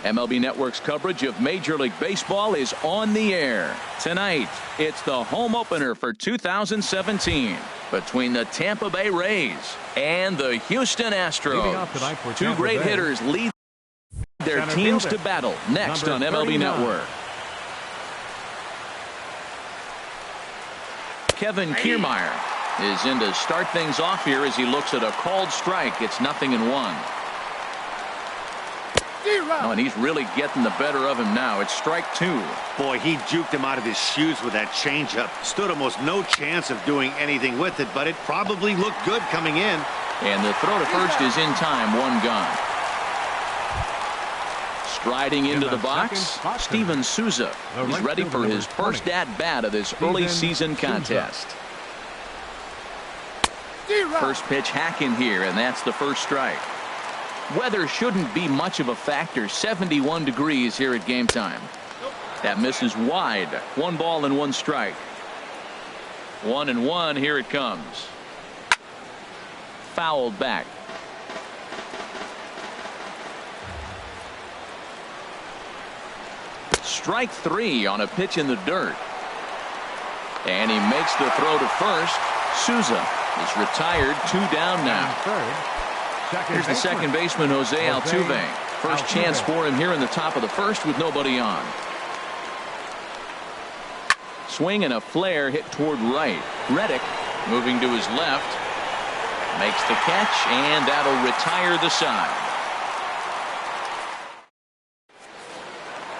MLB Network's coverage of Major League Baseball is on the air. Tonight, it's the home opener for 2017 between the Tampa Bay Rays and the Houston Astros. Two great hitters lead their teams to battle next on MLB Network. Kevin Kiermaier is in to start things off here as he looks at a called strike. It's 0-1. Oh, and he's really getting the better of him now. It's strike 2. Boy, he juked him out of his shoes with that changeup. Stood almost no chance of doing anything with it, but it probably looked good coming in. And the throw to first is in time. 1 gone. Striding into the box, Steven Souza. He's ready for his first at-bat of this early season contest. First pitch hack in here, and that's the first strike. Weather shouldn't be much of a factor. 71 degrees here at game time. That misses wide. 1 ball and 1 strike. 1-1. Here it comes. Fouled back. Strike 3 on a pitch in the dirt. And he makes the throw to first. Souza is retired. 2 down now. Here's the second baseman, Jose Altuve. First chance for him here in the top of the first with nobody on. Swing and a flare hit toward right. Reddick moving to his left. Makes the catch, and that'll retire the side.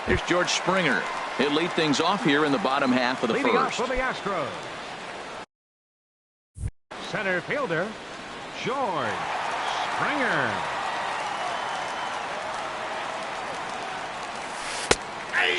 Here's George Springer. He'll lead things off here in the bottom half of the first. For the Astros. Center fielder, George Springer.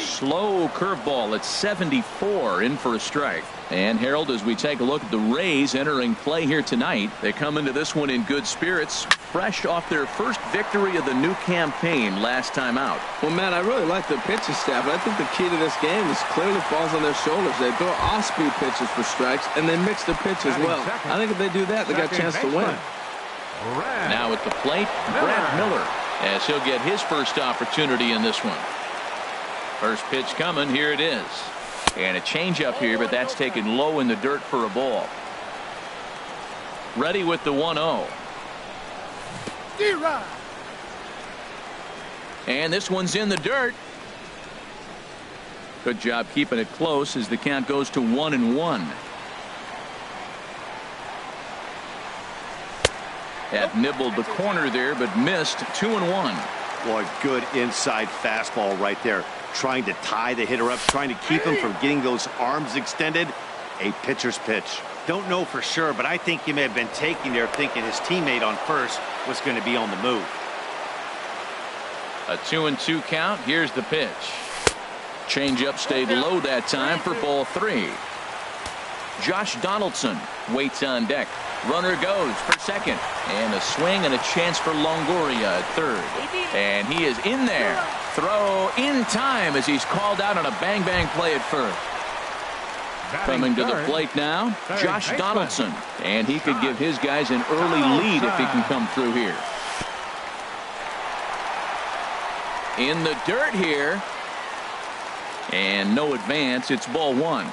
Slow curveball at 74, in for a strike. And Harold, as we take a look at the Rays entering play here tonight, they come into this one in good spirits, fresh off their first victory of the new campaign last time out. Well, man, I really like the pitching staff, but I think the key to this game is clearly falls on their shoulders. They throw off-speed pitches for strikes, and they mix the pitch as well. I think if they do that, they got a chance to win. Now at the plate, Brad Miller, as he'll get his first opportunity in this one. First pitch coming. Here it is. And a changeup here, but that's taken low in the dirt for a ball. Ready with the 1-0. And this one's in the dirt. Good job keeping it close as the count goes to 1-1. That nibbled the corner there, but missed. 2-1. Boy, good inside fastball right there. Trying to tie the hitter up, trying to keep him from getting those arms extended. A pitcher's pitch. Don't know for sure, but I think he may have been taking there thinking his teammate on first was going to be on the move. A 2-2 count. Here's the pitch. Changeup stayed low that time for ball 3. Josh Donaldson waits on deck. Runner goes for second. And a swing and a chance for Longoria at third. And he is in there. Throw in time as he's called out on a bang-bang play at first. Coming to the plate now, Josh Donaldson. And he could give his guys an early lead if he can come through here. In the dirt here. And no advance. It's ball 1.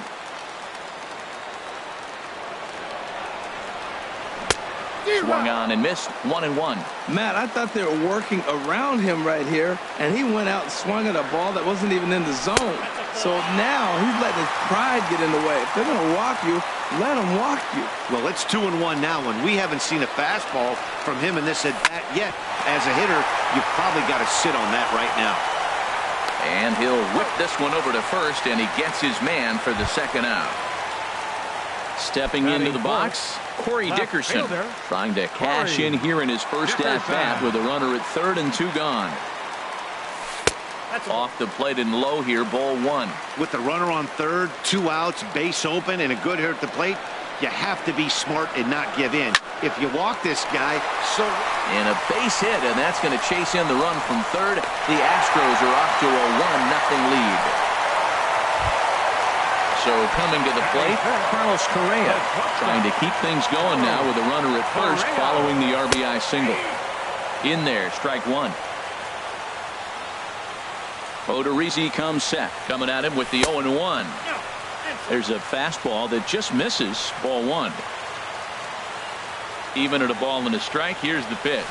Swung on and missed. 1-1. Matt, I thought they were working around him right here, and he went out and swung at a ball that wasn't even in the zone. So now he's letting his pride get in the way. If they're going to walk you, let them walk you. Well, it's 2-1 now, and we haven't seen a fastball from him in this at-bat yet. As a hitter, you've probably got to sit on that right now. And he'll whip this one over to first, and he gets his man for the second out. Stepping into the box, Corey Dickerson, trying to cash in here in his first at-bat with a runner at third and 2 gone. Off the plate and low here, ball 1. With the runner on third, 2 outs, base open, and a good hitter at the plate, you have to be smart and not give in. If you walk this guy, so... And a base hit, and that's going to chase in the run from third. The Astros are off to a 1-0 lead. So coming to the plate, Carlos Correa, trying to keep things going now with a runner at first following the RBI single. In there, strike 1. Odorizzi comes set. Coming at him with the 0-1. There's a fastball that just misses. Ball 1. Even at a ball and a strike. Here's the pitch.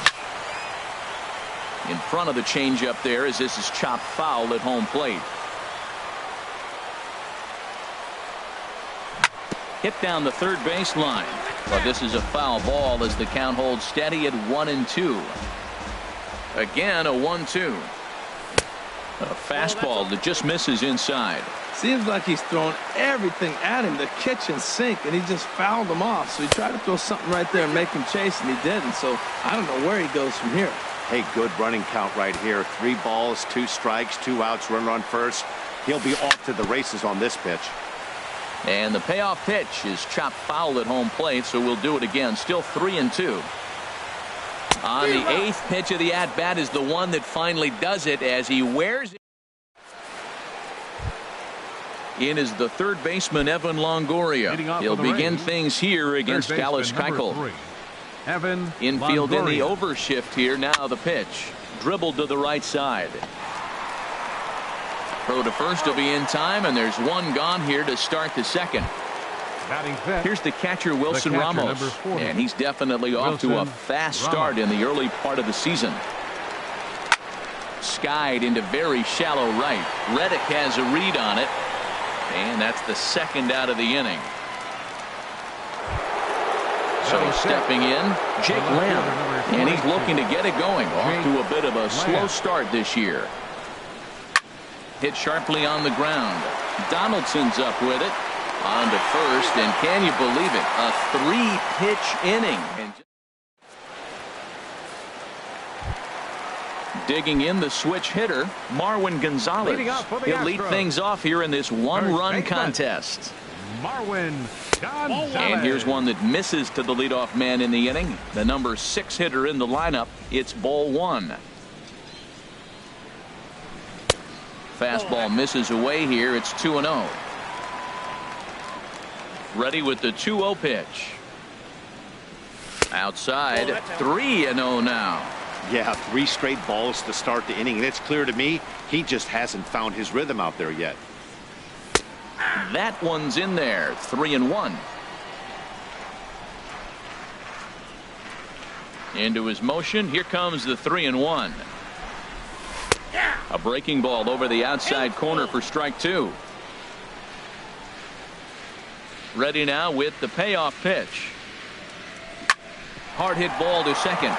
In front of the changeup there as this is chopped foul at home plate. Hit down the third base line. But this is a foul ball as the count holds steady at 1-2. Again, a 1-2. A fastball that just misses inside. Seems like he's thrown everything at him, the kitchen sink, and he just fouled him off. So he tried to throw something right there and make him chase, and he didn't. So I don't know where he goes from here. Hey, good running count right here. 3 balls, 2 strikes, 2 outs, runner on first. He'll be off to the races on this pitch. And the payoff pitch is chopped foul at home plate, so we'll do it again. Still 3-2. On the 8th pitch of the at-bat is the one that finally does it as he wears it. In is the third baseman, Evan Longoria. He'll begin things here against Dallas Keuchel. Evan Infield Longoria. in the overshift here. Now the pitch. Dribbled to the right side. Throw to first will be in time, and there's one gone here to start the second. Batting fifth. Here's the catcher, Wilson catcher, Ramos. number 40. And he's definitely off to a Wilson fast start in the early part of the season. Skied into very shallow right. Reddick has a read on it. And that's the second out of the inning. So stepping in, Jake Lamb. And he's looking to get it going. Off to a bit of a slow start this year. Hit sharply on the ground. Donaldson's up with it. On to first, and can you believe it? A 3-pitch inning. And digging in the switch hitter, Marwin Gonzalez. He'll lead things off here in this one-run contest. Marwin Gonzalez. And here's one that misses to the leadoff man in the inning. The number 6 hitter in the lineup. It's ball 1. Fastball misses away here. It's 2-0. Ready with the 2-0 pitch. Outside, 3-0 now. Yeah, 3 straight balls to start the inning, and it's clear to me he just hasn't found his rhythm out there yet. That one's in there. 3-1. Into his motion. Here comes the 3-1. A breaking ball over the outside corner for strike 2. Ready now with the payoff pitch. Hard hit ball to second.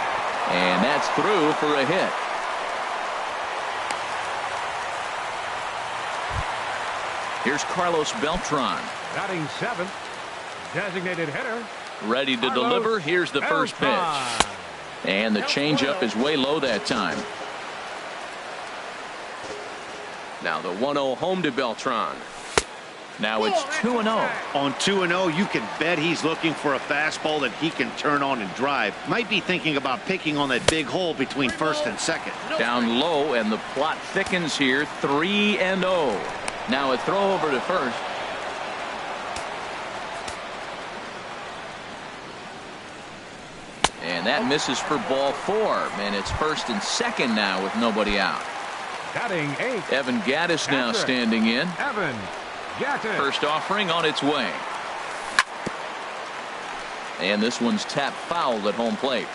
And that's through for a hit. Here's Carlos Beltran. Batting 7th. Designated hitter. Ready to deliver. Here's the first pitch. And the changeup is way low that time. Now the 1-0 home to Beltran. Now it's 2-0. On 2-0, you can bet he's looking for a fastball that he can turn on and drive. Might be thinking about picking on that big hole between first and second. Down low, and the plot thickens here. 3-0. Now a throw over to first. And that misses for ball 4. And it's first and second now with nobody out. Batting 8th. Evan Gattis now standing in. Evan Gattis. First offering on its way. And this one's tapped foul at home plate.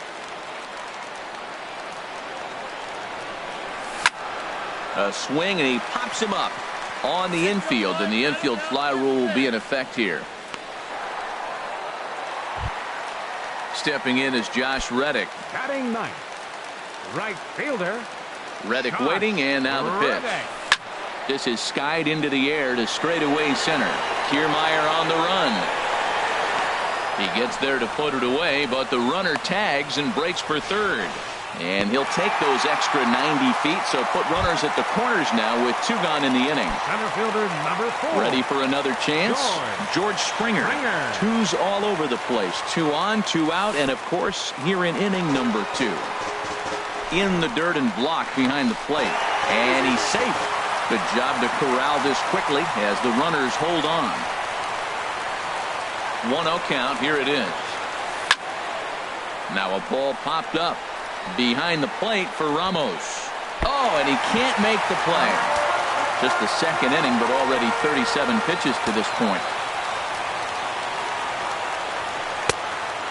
A swing, and he pops him up on the infield, and the infield fly rule will be in effect here. Stepping in is Josh Reddick. Batting 9th. Right fielder. Reddick waiting, and now the pitch. This is skied into the air to straightaway center. Kiermaier on the run. He gets there to put it away, but the runner tags and breaks for third. And he'll take those extra 90 feet, so put runners at the corners now with 2 gone in the inning. Center fielder number 4. Ready for another chance? George Springer. 2's all over the place. 2 on, 2 out, and of course here in inning number 2. In the dirt and blocked behind the plate. And he's safe. Good job to corral this quickly as the runners hold on. 1-0 count. Here it is. Now a ball popped up behind the plate for Ramos. Oh, and he can't make the play. Just the second inning, but already 37 pitches to this point.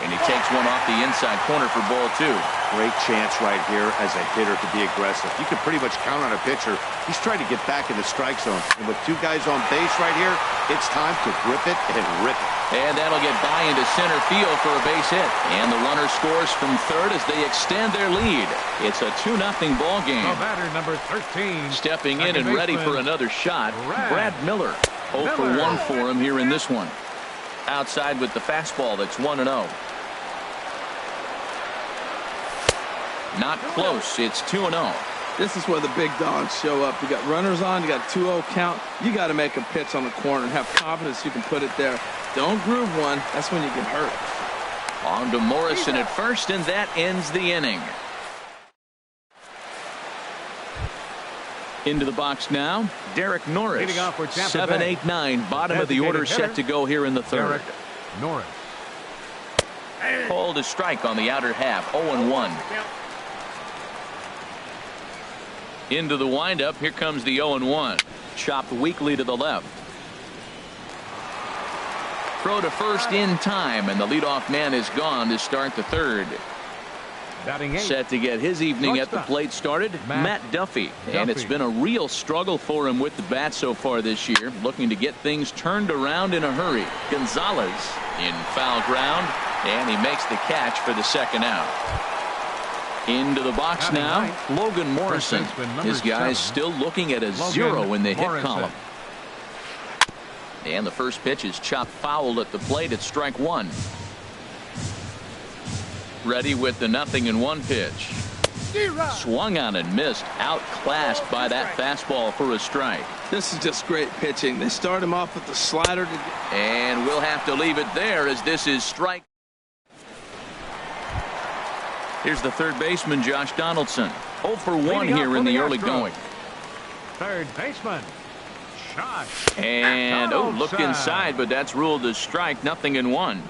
And he takes one off the inside corner for ball 2. Great chance right here as a hitter to be aggressive. You can pretty much count on a pitcher. He's trying to get back in the strike zone. And with 2 guys on base right here, it's time to grip it and rip it. And that'll get by into center field for a base hit. And the runner scores from third as they extend their lead. It's a 2-0 ball game. The batter, number 13. Stepping in and ready for another shot, Brad Miller. 0 for 1 for him here in this one. Outside with the fastball, that's 1-0. Not close. It's 2-0. This is where the big dogs show up. You got runners on, you got 2-0 count. You got to make a pitch on the corner and have confidence you can put it there. Don't groove one. That's when you get hurt. On to Morrison at first, and that ends the inning. Into the box now, Derek Norris. 7-8-9, bottom of the order, set to go here in the third. Derek Norris. Called a strike on the outer half, 0-1. Into the windup, here comes the 0-1. Chopped weakly to the left. Throw to first in time, and the leadoff man is gone to start the third. Set to get his evening at the plate started, Matt Duffy. And it's been a real struggle for him with the bat so far this year, looking to get things turned around in a hurry. Gonzalez in foul ground, and he makes the catch for the second out. Into the box now, Logan Morrison. His guy's still looking at a 0 in the hit column. And the first pitch is chopped foul at the plate at strike 1. Ready with the 0-1 pitch. Swung on and missed. Outclassed by that fastball for a strike. This is just great pitching. They start him off with the slider. And we'll have to leave it there as this is strike. Here's the third baseman, Josh Donaldson. 0 for 1 here in the early going. Third baseman, Josh. And looked inside, but that's ruled a strike. 0-1.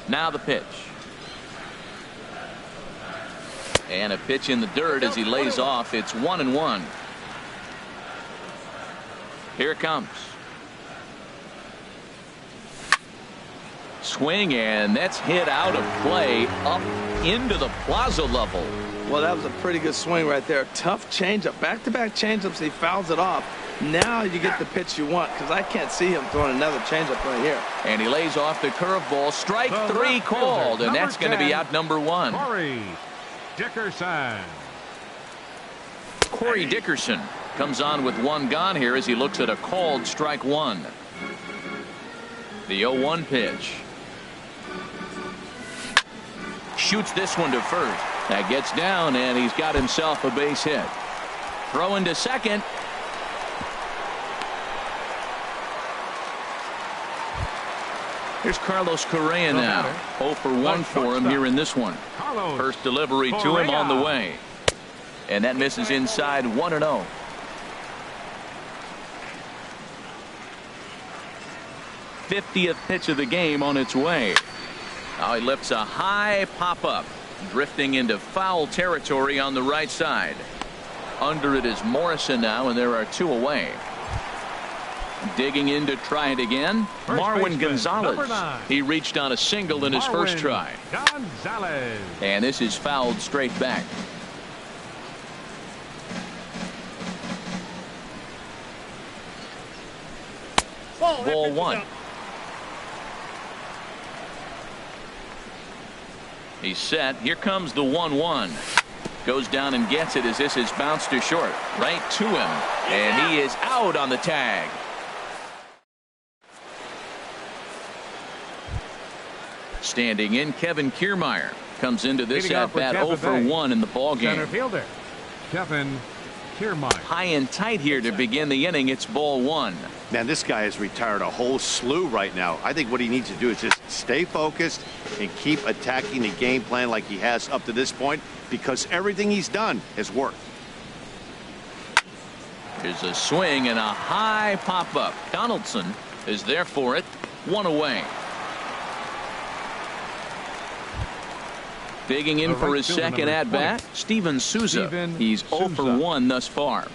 Now the pitch. And a pitch in the dirt as he lays off. It's 1-1. Here it comes. Swing, and that's hit out of play up into the plaza level. Well, that was a pretty good swing right there. Tough changeup. Back-to-back changeups. He fouls it off. Now you get the pitch you want, because I can't see him throwing another changeup right here. And he lays off the curveball. Strike 3 called, and that's going to be out number 1. Corey Dickerson. Corey Dickerson comes on with 1 gone here as he looks at a called strike 1. The 0-1 pitch. Shoots this one to first. That gets down, and he's got himself a base hit. Throw into second. Here's Carlos Correa now. 0 for 1 for him here in this one. First delivery to him on the way. And that misses inside. 1-0. '50th pitch of the game on its way. Now he lifts a high pop-up, drifting into foul territory on the right side. Under it is Morrison now, and there are 2 away. Digging in to try it again, Marwin Gonzalez. He reached on a single in his first try. Gonzalez. And this is fouled straight back. Ball 1. He's set. Here comes the 1-1. Goes down and gets it as this is bounced to short. Right to him. And he is out on the tag. Standing in, Kevin Kiermaier comes into this at-bat 0 for 1 in the ball game. Center fielder, Kevin Kiermaier. High and tight here to begin the inning. It's ball 1. Man, this guy has retired a whole slew right now. I think what he needs to do is just stay focused and keep attacking the game plan like he has up to this point, because everything he's done has worked. There's a swing and a high pop-up. Donaldson is there for it. 1 away. Digging in for his second at-bat, Steven Souza. He's 0 for 1 thus far.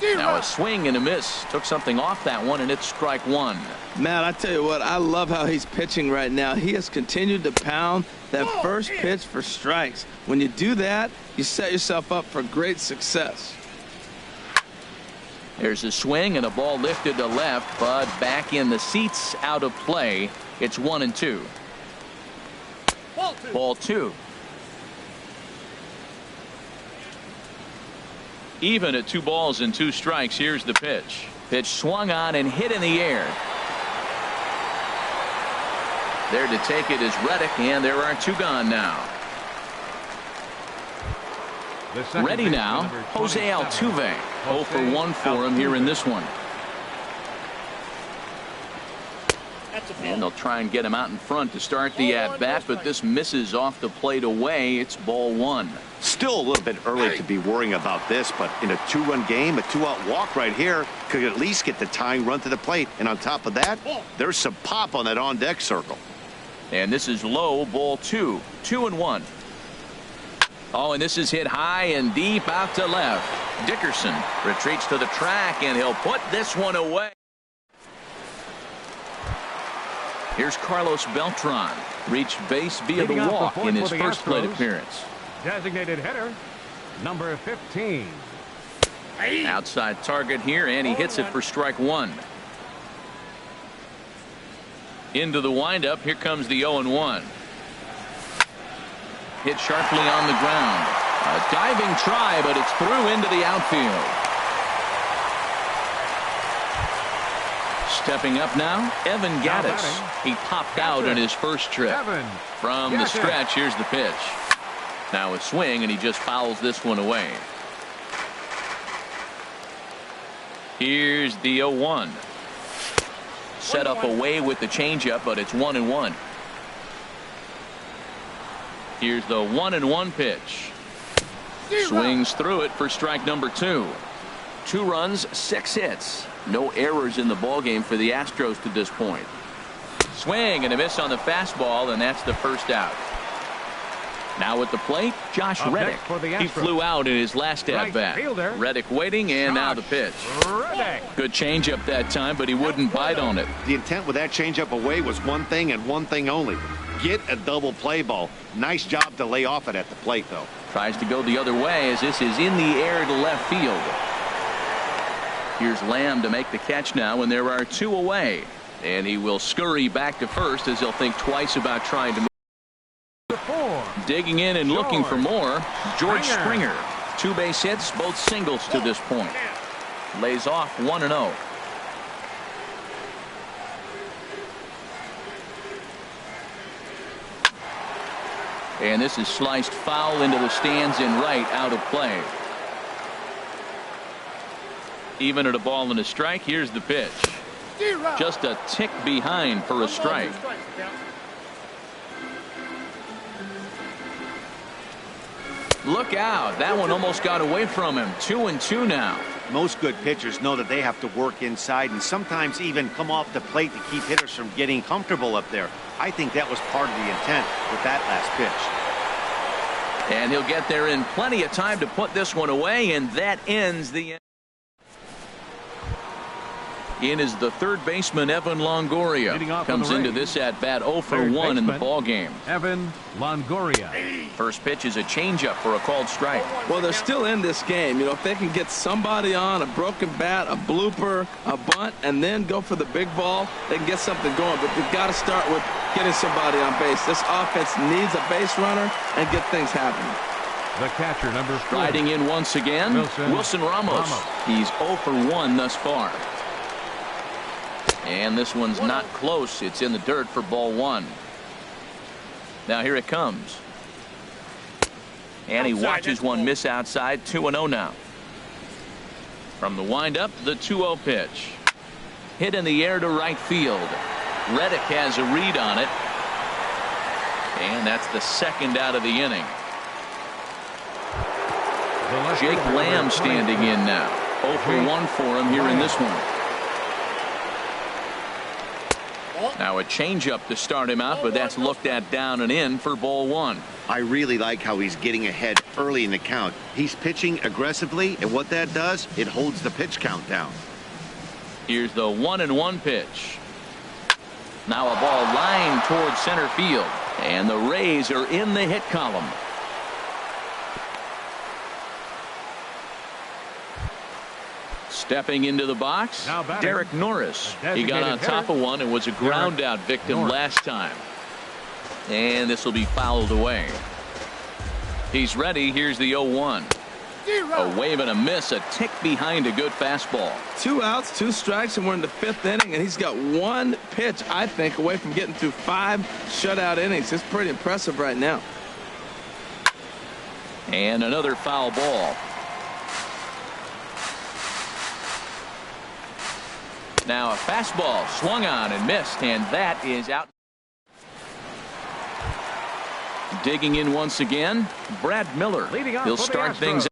Now a swing and a miss. Took something off that one, and it's strike one. Man, I tell you what, I love how he's pitching right now. He has continued to pound that first pitch for strikes. When you do that, you set yourself up for great success. There's a swing and a ball lifted to left, but back in the seats, out of play. It's 1-2. Ball two. Even at 2 balls and 2 strikes. Here's the pitch. Pitch swung on and hit in the air. There to take it is Reddick, and there are 2 gone now. Ready now, Jose Altuve. 0 for 1 for him here in this one. And they'll try and get him out in front to start the at-bat, but this misses off the plate away. It's ball 1. Still a little bit early to be worrying about this, but in a 2-run game, a 2-out walk right here could at least get the tying run to the plate. And on top of that, there's some pop on that on-deck circle. And this is low, ball 2. 2-1. Oh, and this is hit high and deep out to left. Dickerson retreats to the track, and he'll put this one away. Here's Carlos Beltran. Reached base via the walk in his first plate appearance. Designated hitter, number 15. Outside target here, and he hits it for strike 1. Into the windup. Here comes the 0-1. Hit sharply on the ground. A diving try, but it's through into the outfield. Stepping up now, Evan Gattis. He popped out in his first trip. From the stretch, here's the pitch. Now a swing, and he just fouls this one away. Here's the 0-1. Set up away with the changeup, but it's 1-1. Here's the 1-1 pitch. Swings through it for strike number 2. 2 runs, 6 hits. No errors in the ballgame for the Astros to this point. Swing and a miss on the fastball, and that's the first out. Now at the plate, Josh Reddick. He flew out in his last at-bat. Reddick waiting, and now the pitch. Good changeup that time, but he wouldn't bite on it. The intent with that changeup away was one thing and one thing only. Get a double play ball. Nice job to lay off it at the plate, though. Tries to go the other way as this is in the air to left field. Here's Lamb to make the catch now, and there are 2 away. And he will scurry back to first as he'll think twice about trying to move. Digging in and looking for more, George Springer. 2 base hits, both singles to this point. Lays off 1-0. And this is sliced foul into the stands in right, out of play. Even at a ball and a strike. Here's the pitch. Just a tick behind for a strike. Look out. That one almost got away from him. 2-2 now. Most good pitchers know that they have to work inside and sometimes even come off the plate to keep hitters from getting comfortable up there. I think that was part of the intent with that last pitch. And he'll get there in plenty of time to put this one away, and that ends the. In is the third baseman, Evan Longoria. Comes into this at bat 0 for 1 in the ball game. Evan Longoria. First pitch is a changeup for a called strike. Well, they're still in this game. You know, if they can get somebody on a broken bat, a blooper, a bunt, and then go for the big ball, they can get something going. But they've got to start with getting somebody on base. This offense needs a base runner and get things happening. The catcher, number 4. Riding in once again, Wilson Ramos. He's 0 for 1 thus far. And this one's not close. It's in the dirt for ball 1. Now here it comes. And he watches one miss outside. 2-0 now. From the windup, the 2-0 pitch. Hit in the air to right field. Reddick has a read on it. And that's the second out of the inning. Jake Lamb standing in now. 0 for 1 for him here in this one. Now a changeup to start him out, but that's looked at down and in for ball one. I really like how he's getting ahead early in the count. He's pitching aggressively, and what that does, it holds the pitch count down. Here's the 1-1 pitch. Now a ball lined towards center field, and the Rays are in the hit column. Stepping into the box, Derek Norris. He got on top of one and was a ground out victim last time. And this will be fouled away. He's ready. Here's the 0-1. A wave and a miss, a tick behind a good fastball. 2 outs, 2 strikes, and we're in the 5th inning, and he's got 1 pitch, I think, away from getting through 5 shutout innings. It's pretty impressive right now. And another foul ball. Now a fastball swung on and missed, and that is out. Digging in once again, Brad Miller. He'll start things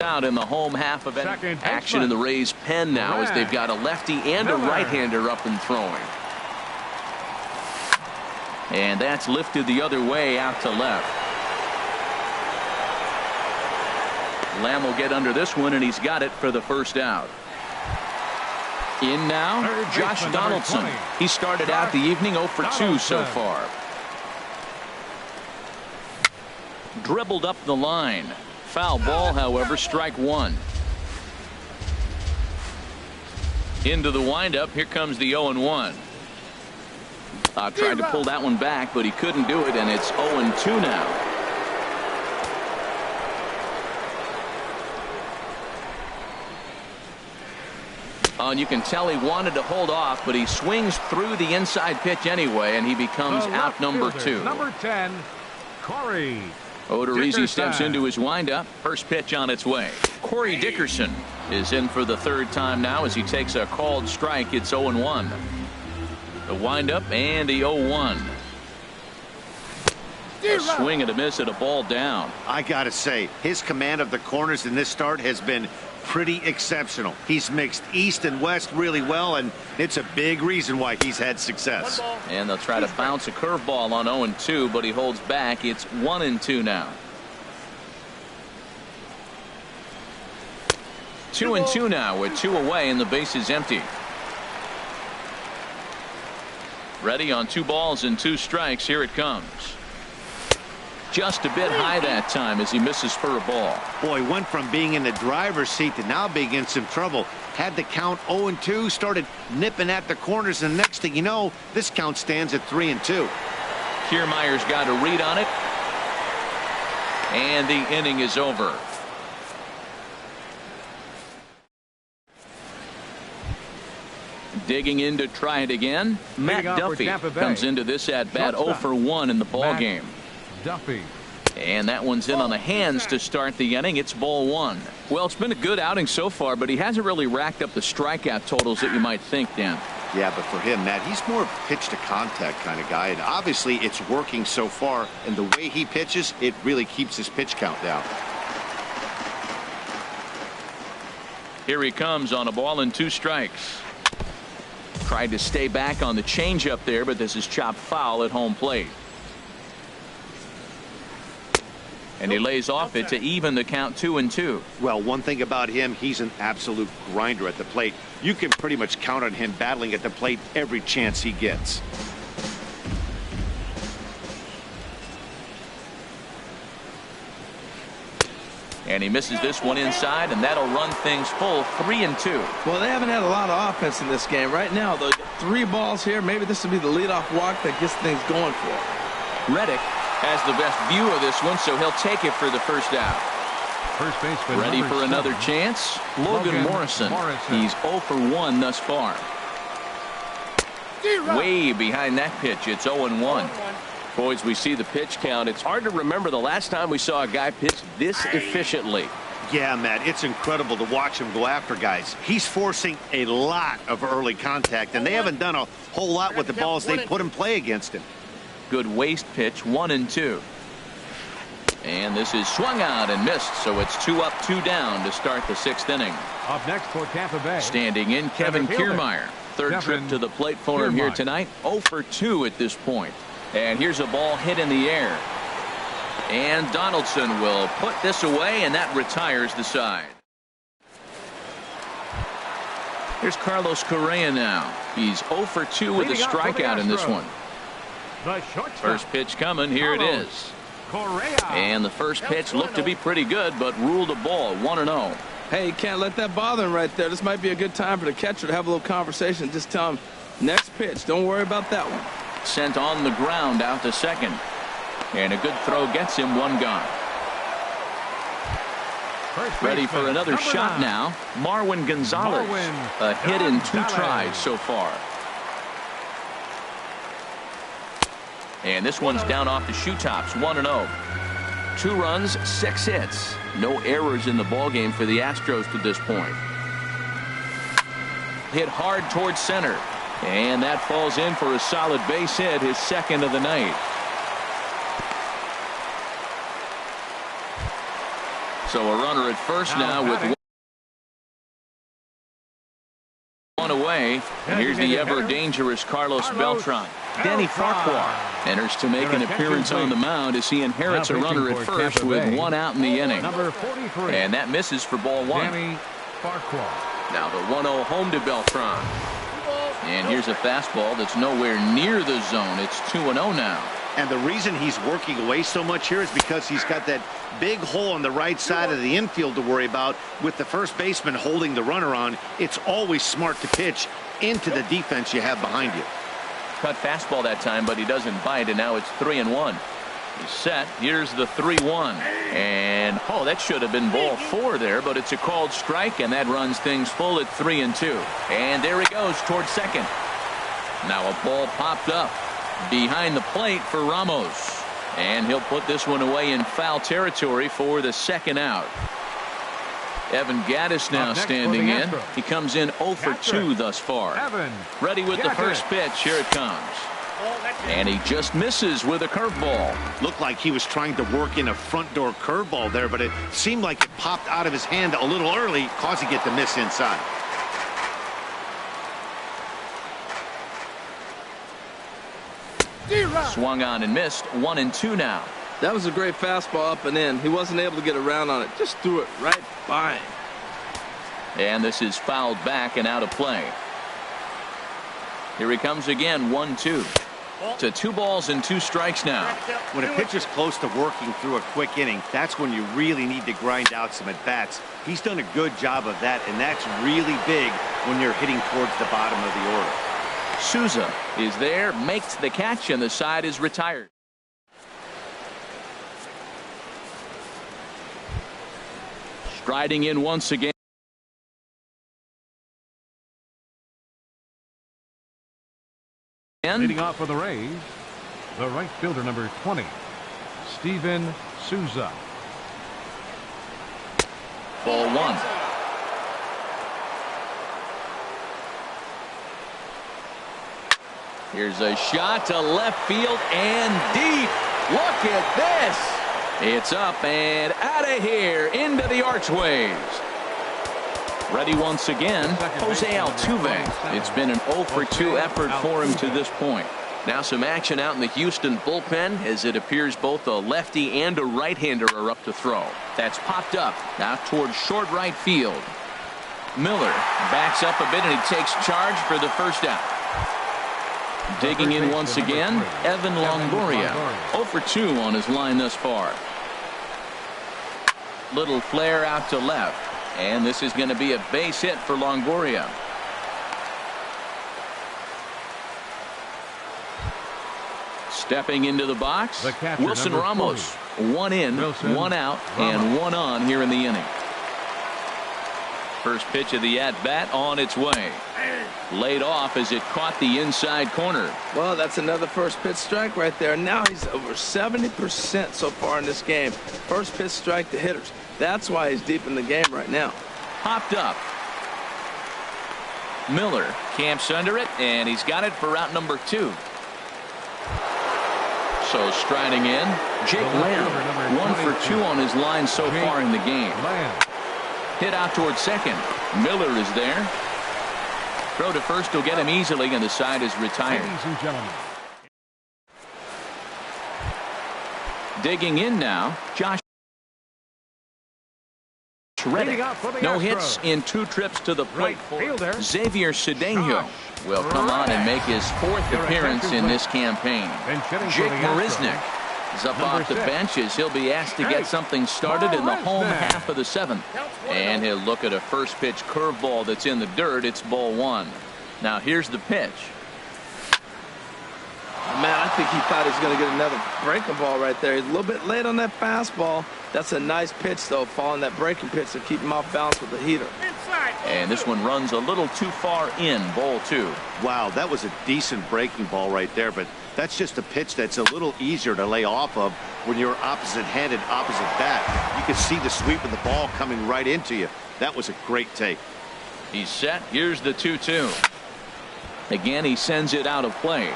out in the home half of it. Action in the Rays pen now as they've got a lefty and a right-hander up and throwing. And that's lifted the other way out to left. Lamb will get under this one, and he's got it for the first out. In now, Josh Donaldson. He started out the evening 0 for 2 so far. Dribbled up the line. Foul ball, however, strike one. Into the windup. Here comes the 0-1. Tried to pull that one back, but he couldn't do it, and it's 0-2 now. And you can tell he wanted to hold off, but he swings through the inside pitch anyway, and he becomes out number 2. Number 10, Corey Odorizzi steps into his windup. First pitch on its way. Corey Dickerson is in for the 3rd time now as he takes a called strike. It's 0-1. The windup and the 0-1. A swing and a miss at a ball down. I gotta say, his command of the corners in this start has been pretty exceptional. He's mixed east and west really well, and it's a big reason why he's had success. And they'll try to bounce a curveball on 0-2, but he holds back. It's 1-2 now. 2-2 now with 2 away and the base is empty. Ready on 2 balls and 2 strikes. Here it comes. Just a bit high that time as he misses for a ball. Boy, went from being in the driver's seat to now being in some trouble. Had the count 0-2, started nipping at the corners, and next thing you know, this count stands at 3-2. Kiermaier's got a read on it. And the inning is over. Digging in to try it again. Matt Duffy comes into this at bat 0 for 1 in the ball game. Duffy. And that one's in on the hands to start the inning. It's ball 1. Well, it's been a good outing so far, but he hasn't really racked up the strikeout totals that you might think, Dan. Yeah, but for him, Matt, he's more pitch to contact kind of guy, and obviously it's working so far, and the way he pitches, it really keeps his pitch count down. Here he comes on a ball and 2 strikes. Tried to stay back on the changeup there, but this is chopped foul at home plate. And he lays off it to even the count 2-2. Well, one thing about him, he's an absolute grinder at the plate. You can pretty much count on him battling at the plate every chance he gets. And he misses this one inside, and that'll run things full 3-2. Well, they haven't had a lot of offense in this game. Right now, the 3 balls here, maybe this will be the leadoff walk that gets things going for him. Reddick has the best view of this one, so he'll take it for the first out. First baseman ready for another chance. Logan Morrison. He's 0 for 1 thus far. Way behind that pitch. It's 0-1. Boys, we see the pitch count. It's hard to remember the last time we saw a guy pitch this efficiently. Yeah, Matt, it's incredible to watch him go after guys. He's forcing a lot of early contact, and they haven't done a whole lot with the balls they put in play against him. Good waist pitch, 1-2. And this is swung out and missed, so it's 2 up, 2 down to start the 6th inning. Up next for Tampa Bay. Standing in, Kevin Kiermaier. Third trip to the plate for him here tonight. 0 for 2 at this point. And here's a ball hit in the air. And Donaldson will put this away, and that retires the side. Here's Carlos Correa now. He's 0 for 2 with a strikeout in this one. First pitch coming. Here it is. Correa. And the first pitch looked to be pretty good, but ruled a ball. 1-0. Hey, you can't let that bother him right there. This might be a good time for the catcher to have a little conversation. Just tell him, next pitch. Don't worry about that one. Sent on the ground out to second. And a good throw gets him 1 gone. Ready for another shot now. Marwin Gonzalez. A hit in 2 tries so far. And this one's down off the shoe tops. 1-0. 2 runs, 6 hits. No errors in the ballgame for the Astros to this point. Hit hard towards center. And that falls in for a solid base hit, his 2nd of the night. So a runner at first now with 1 away. And here's the ever dangerous Carlos Beltran. Danny Farquhar enters to make an appearance on the mound as he inherits a runner at first with 1 out in the inning. And that misses for ball 1. Danny Farquhar. Now the 1-0 home to Beltran. And here's a fastball that's nowhere near the zone. It's 2-0 now. And the reason he's working away so much here is because he's got that big hole on the right side of the infield to worry about. With the first baseman holding the runner on, it's always smart to pitch into the defense you have behind you. Cut fastball that time, but he doesn't bite, and now it's 3-1. He's set. Here's the 3-1. And, oh, that should have been ball 4 there, but it's a called strike, and that runs things full at 3-2. And there he goes towards second. Now a ball popped up behind the plate for Ramos. And he'll put this one away in foul territory for the 2nd out. Evan Gattis now standing in. He comes in 0 for 2 thus far. Ready with the first pitch. Here it comes. And he just misses with a curveball. Looked like he was trying to work in a front door curveball there, but it seemed like it popped out of his hand a little early, causing it to miss inside. Swung on and missed. 1-2 now. That was a great fastball up and in. He wasn't able to get around on it. Just threw it right by him. And this is fouled back and out of play. Here he comes again. 1-2. To 2 balls and 2 strikes now. When a pitcher's close to working through a quick inning, that's when you really need to grind out some at-bats. He's done a good job of that, and that's really big when you're hitting towards the bottom of the order. Souza is there, makes the catch, and the side is retired. Striding in once again. Leading off for the Rays, the right fielder, number 20, Steven Souza. Ball 1. Here's a shot to left field and deep. Look at this. It's up and out of here into the archways. Ready once again, Jose Altuve. It's been an 0 for 2 effort for him to this point. Now some action out in the Houston bullpen as it appears both a lefty and a right-hander are up to throw. That's popped up out towards short right field. Miller backs up a bit and he takes charge for the first out. Digging in once again, Evan Longoria. 0 for 2 on his line thus far. Little flare out to left. And this is going to be a base hit for Longoria. Stepping into the box, Wilson Ramos. 1 in, 1 out, and 1 on here in the inning. First pitch of the at-bat on its way. Laid off as it caught the inside corner. Well, that's another first pitch strike right there. Now he's over 70% so far in this game. First pitch strike to hitters. That's why he's deep in the game right now. Popped up. Miller camps under it, and he's got it for route number 2. Also striding in, Jake Lamb. 1 for 2 on his line so far in the game. Hit out towards second. Miller is there. Throw to first will get him easily, and the side is retired. Ladies and gentlemen. Digging in now, Josh Reddick. No hits in 2 trips to the plate for Xavier Cedeno will come on and make his 4th appearance in this campaign. Jake Marisnick is up off the bench as he'll be asked to get something started in the home half of the 7th. And he'll look at a first pitch curveball that's in the dirt. It's ball 1. Now here's the pitch. Man, I think he thought he was going to get another breaking ball right there. He's a little bit late on that fastball. That's a nice pitch, though, following that breaking pitch to keep him off balance with the heater. And this one runs a little too far in, ball 2. Wow, that was a decent breaking ball right there, but that's just a pitch that's a little easier to lay off of when you're opposite-handed, opposite bat. You can see the sweep of the ball coming right into you. That was a great take. He's set. Here's the 2-2. Again, he sends it out of play.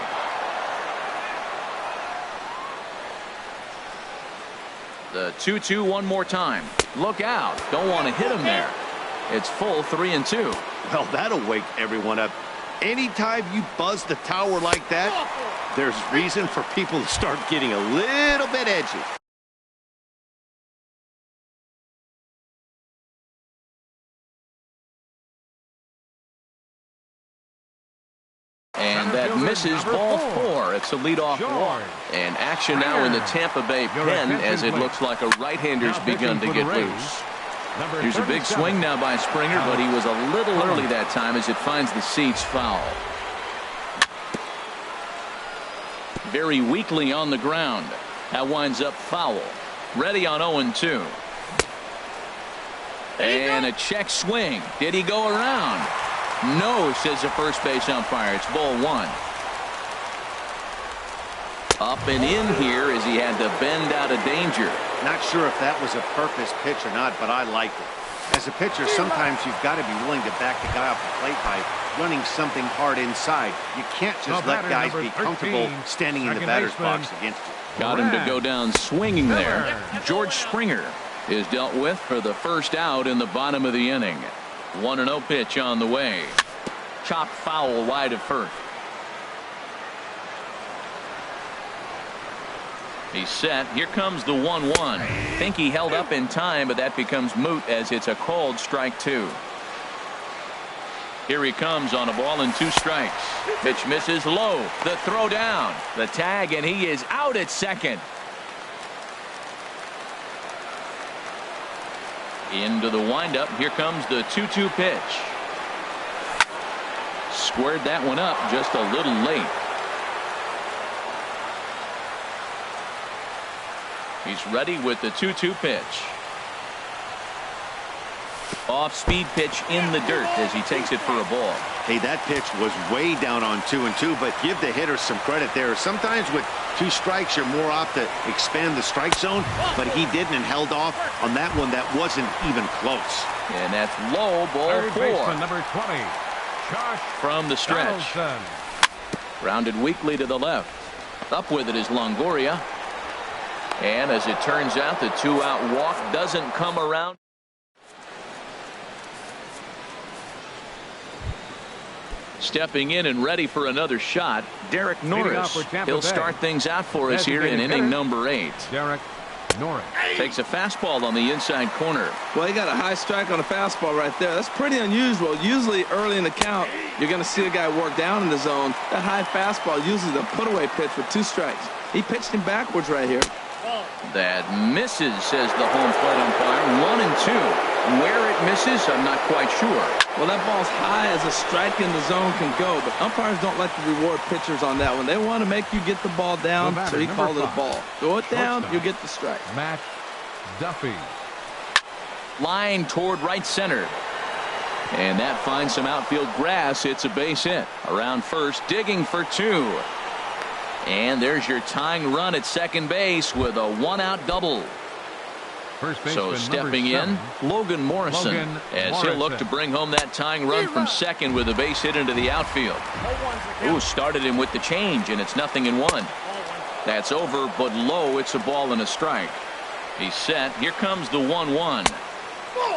The 2-2 one more time. Look out. Don't want to hit him there. It's full 3-2. Well, that'll wake everyone up. Anytime you buzz the tower like that, there's reason for people to start getting a little bit edgy. And that misses ball 4. It's a leadoff walk. And action now in the Tampa Bay pen as it looks like a right-hander's begun to get loose. Here's a big swing now by Springer, but he was a little early that time as it finds the seats foul. Very weakly on the ground. That winds up foul. Ready on 0-2. And a check swing. Did he go around? No, says the first base umpire. It's ball 1. Up and in here as he had to bend out of danger. Not sure if that was a purpose pitch or not, but I like it. As a pitcher, sometimes you've got to be willing to back the guy off the plate by running something hard inside. You can't just let guys be comfortable standing in the batter's box against you. Got him to go down swinging there. George Springer is dealt with for the first out in the bottom of the inning. 1-0 pitch on the way. Chopped foul wide of first. He's set. Here comes the 1-1. Think he held up in time, but that becomes moot as it's a called strike 2. Here he comes on a ball and 2 strikes. Pitch misses low. The throw down. The tag, and he is out at second. Into the windup. Here comes the 2-2 pitch. Squared that one up just a little late. He's ready with the 2-2 pitch. Off-speed pitch in the dirt as he takes it for a ball. Hey, that pitch was way down on 2-2, but give the hitter some credit there. Sometimes with 2 strikes, you're more apt to expand the strike zone, but he didn't and held off on that one that wasn't even close. And that's low, ball 4. Baseman number 20, Josh from the stretch. Donaldson. Rounded weakly to the left. Up with it is Longoria. And as it turns out, the 2-out walk doesn't come around. Stepping in and ready for another shot, Derek Norris. He'll start things out for us here in inning number 8. Derek Norris takes a fastball on the inside corner. Well, he got a high strike on a fastball right there. That's pretty unusual. Usually early in the count, you're going to see a guy work down in the zone. That high fastball usually the put-away pitch with 2 strikes. He pitched him backwards right here. That misses, says the home plate umpire. 1-2. Where it misses, I'm not quite sure. Well, that ball's high as a strike in the zone can go, but umpires don't like to reward pitchers on that one. They want to make you get the ball down, so he called it a ball. Throw it down, you get the strike. Matt Duffy. Line toward right center. And that finds some outfield grass. It's a base hit. Around first, digging for 2. And there's your tying run at second base with a 1-out double. So stepping in, Logan Morrison, as he'll look to bring home that tying run from second with a base hit into the outfield. Ooh, started him with the change, and it's 0-1. That's over, but low. It's a ball and a strike. He's set. Here comes the 1-1.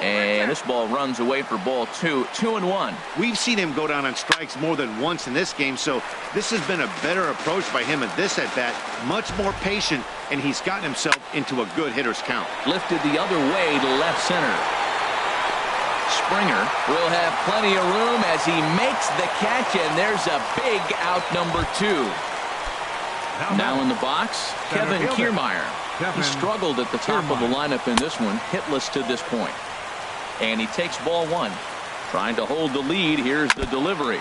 And this ball runs away for ball 2. 2-1. We've seen him go down on strikes more than once in this game, so this has been a better approach by him at this at-bat. Much more patient, and he's gotten himself into a good hitter's count. Lifted the other way to left center. Springer will have plenty of room as he makes the catch, and there's a big out, number 2. Now in the box, Kevin Kiermaier. He struggled at the top of the lineup in this one, hitless to this point. And he takes ball 1. Trying to hold the lead. Here's the delivery.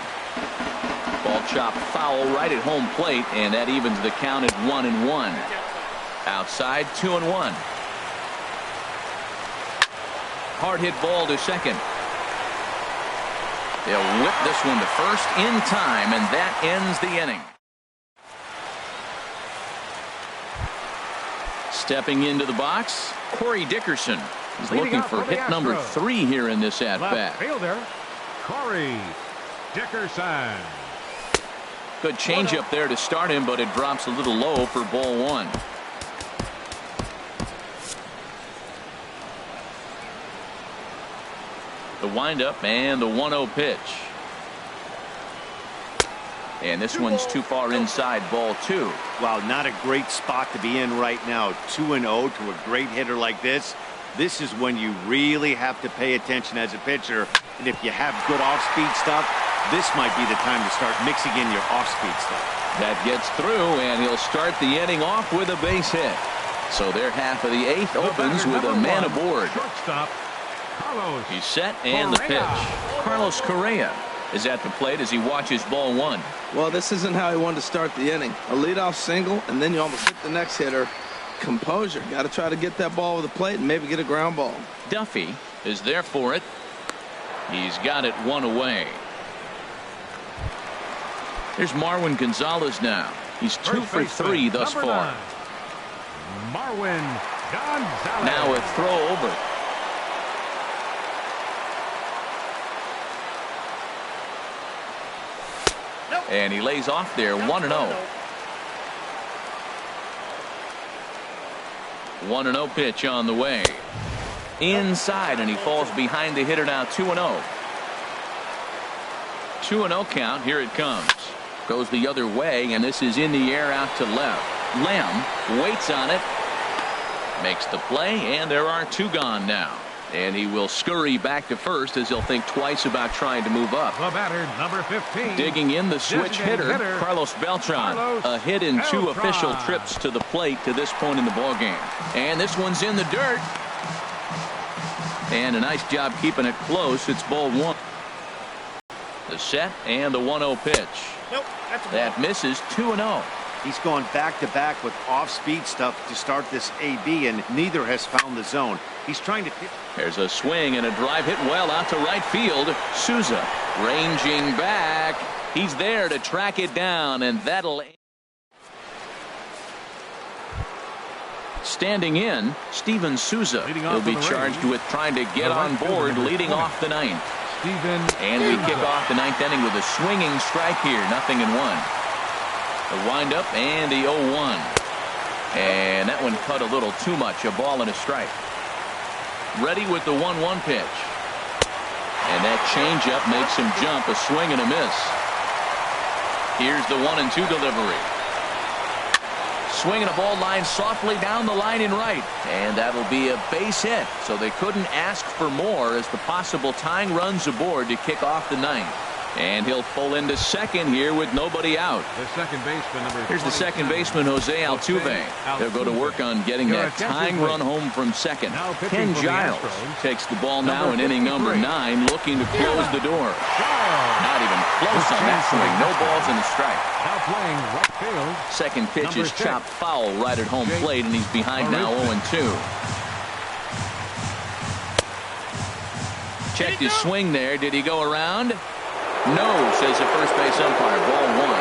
Ball chopped foul right at home plate, and that evens the count at 1-1. Outside, 2-1. Hard hit ball to second. They'll whip this one to first in time, and that ends the inning. Stepping into the box, Corey Dickerson. He's looking for hit number 3 here in this at-bat. Fielder, Corey Dickerson. Good changeup there to start him, but it drops a little low for ball 1. The windup and the 1-0 pitch. And this one's too far inside, ball 2. Wow, not a great spot to be in right now. 2-0 to a great hitter like this. This is when you really have to pay attention as a pitcher. And if you have good off-speed stuff, this might be the time to start mixing in your off-speed stuff. That gets through, and he'll start the inning off with a base hit. So their half of the 8th opens with a man aboard. Shortstop, Carlos. He's set, and the pitch. Carlos Correa is at the plate as he watches ball 1. Well, this isn't how he wanted to start the inning. A leadoff single, and then you almost hit the next hitter. Composure. Got to try to get that ball over the plate and maybe get a ground ball. Duffy is there for it. He's got it 1 away. Here's Marwin Gonzalez now. He's 2 for 3 thus far. 9, Marwin Gonzalez. Now a throw over. And he lays off there, 1-0. 1-0 pitch on the way. Inside, and he falls behind the hitter now, 2-0. 2-0 count. Here it comes. Goes the other way, and this is in the air out to left. Lamb waits on it. Makes the play, and there are 2 gone now. And he will scurry back to first as he'll think twice about trying to move up. The batter, number 15. Digging in, the switch hitter, Carlos Beltran. A hit in 2 official trips to the plate to this point in the ballgame. And this one's in the dirt. And a nice job keeping it close. It's ball 1. The set and the 1-0 pitch. Nope, that misses. 2-0. He's gone back-to-back with off-speed stuff to start this AB, and neither has found the zone. He's trying to... There's a swing and a drive hit well out to right field. Souza ranging back. He's there to track it down, and that'll... Standing in, Steven Souza. He'll be charged with trying to get on board, leading off the 9th. And we kick off the 9th inning with a swinging strike here. 0-1. The windup and the 0-1. And that one cut a little too much. A ball and a strike. Ready with the 1-1 pitch. And that changeup makes him jump. A swing and a miss. Here's the 1-2 delivery. Swinging a ball line softly down the line in right. And that'll be a base hit. So they couldn't ask for more as the possible tying runs aboard to kick off the 9th. And he'll pull into second here with nobody out. The second baseman, number Here's the second baseman, Jose Altuve. They'll go to work on getting that tying run home from second. Ken Giles takes the ball now in inning number 9, looking to close the door. Not even close on that swing. No balls in the strike. Now playing right field. Second pitch is chopped foul right at home plate, and he's behind now 0-2. Checked his swing there. Did he go around? No, says the first base umpire. Ball 1.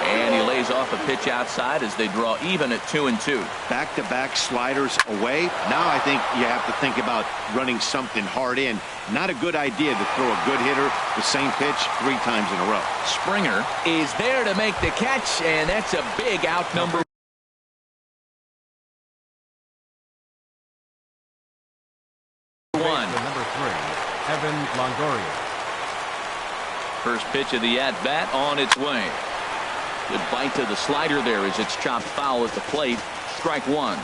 And he lays lays off a pitch outside as they draw even at 2-2. Back-to-back sliders away. Now I think you have to think about running something hard in. Not a good idea to throw a good hitter the same pitch 3 times in a row. Springer is there to make the catch, and that's a big out number 1. Number 3, Evan Longoria. First pitch of the at-bat on its way. Good bite to the slider there as it's chopped foul at the plate. Strike 1.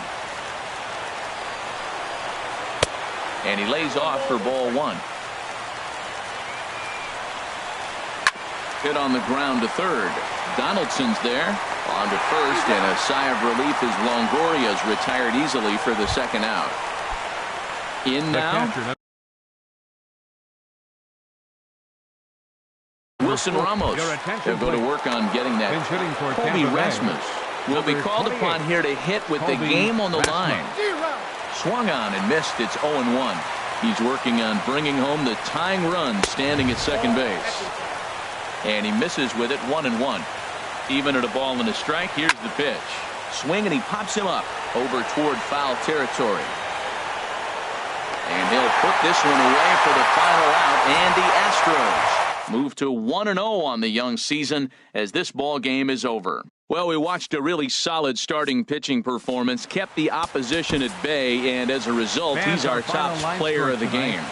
And he lays off for ball 1. Hit on the ground to third. Donaldson's there. On to first, and a sigh of relief as Longoria's retired easily for the second out. In now, Wilson Ramos. They'll go to work on getting that. Colby Rasmus will be called upon here to hit with the game on the line. Swung on and missed. It's 0-1. He's working on bringing home the tying run standing at second base. And he misses with it 1-1. Even at a ball and a strike. Here's the pitch. Swing, and he pops him up over toward foul territory. And he'll put this one away for the final out. And the Astros move to 1-0 on the young season as this ball game is over. Well, we watched a really solid starting pitching performance, kept the opposition at bay, and as a result, he's our top player of the game.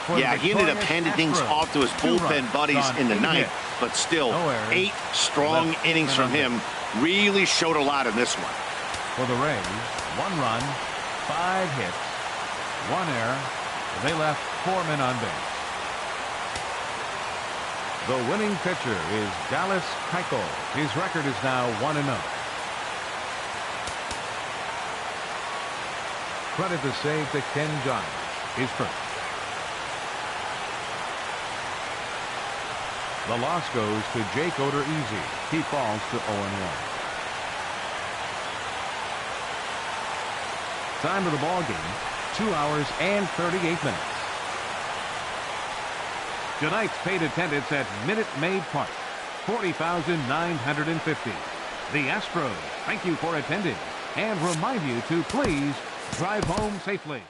Yeah, he ended up handing things off to his bullpen buddies in the ninth, but still, 8 strong innings from him really showed a lot in this one. For the Rays, 1 run, 5 hits, 1 error. They left 4 men on base. The winning pitcher is Dallas Keuchel. His record is now 1-0. Credit the save to Ken Giles, his first. The loss goes to Jake Odorizzi. He falls to 0-1. Time of the ball game, 2 hours and 38 minutes. Tonight's paid attendance at Minute Maid Park, 40,950. The Astros thank you for attending and remind you to please drive home safely.